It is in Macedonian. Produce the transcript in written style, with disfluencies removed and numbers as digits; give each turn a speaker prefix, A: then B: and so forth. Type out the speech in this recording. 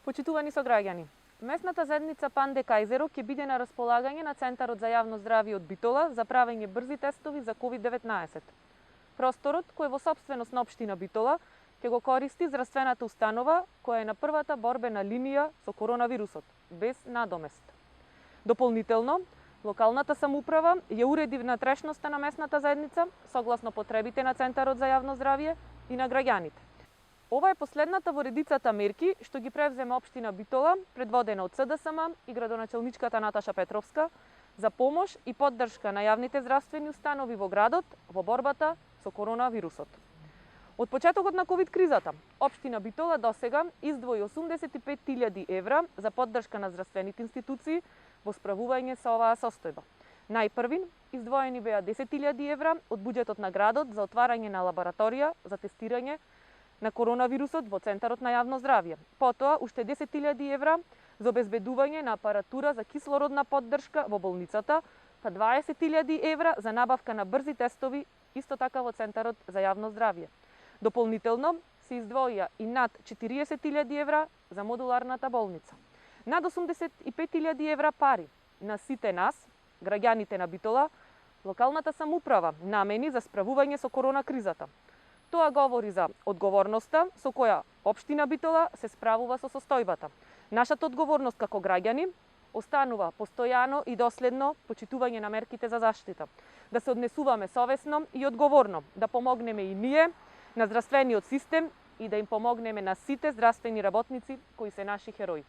A: Почитувани сограѓани, месната заедница Панде Кајзеро ќе биде на располагање на Центарот за јавно здравје од Битола за правење брзи тестови за COVID-19. Просторот, кој е во сопственост на општина Битола, ќе го користи здравствената установа која е на првата борбена линија со коронавирусот, без надомест. Дополнително, локалната самоуправа ја уреди внатрешноста на месната заедница согласно потребите на Центарот за јавно здравје и на граѓаните. Ова е последната во редицата мерки што ги превзема општина Битола, предводена од СДСМ и градоначелничката Наташа Петровска, за помош и поддршка на јавните здравствени установи во градот во борбата со коронавирусот. Од почетокот на ковид кризата, општина Битола досега издвои 85.000 евра за поддршка на здравствените институции во справување со оваа состојба. Најпрвин издвоени беа 10.000 евра од буџетот на градот за отварање на лабораторија за тестирање на коронавирусот во Центарот на јавно здравје. Потоа, уште 10.000 евра за обезбедување на апаратура за кислородна поддршка во болницата, па 20.000 евра за набавка на брзи тестови, исто така во Центарот за јавно здравје. Дополнително се издвоија и над 40.000 евра за модуларната болница. Над 85.000 евра пари на сите нас, граѓаните на Битола, локалната самоуправа намени за справување со корона кризата. Тоа говори за одговорноста со која општина Битола се справува со состојбата. Нашата одговорност како граѓани останува постојано и доследно почитување на мерките за заштита. Да се однесуваме совесно и одговорно, да помогнеме и ние на здравствениот систем и да им помогнеме на сите здравствени работници кои се наши херои.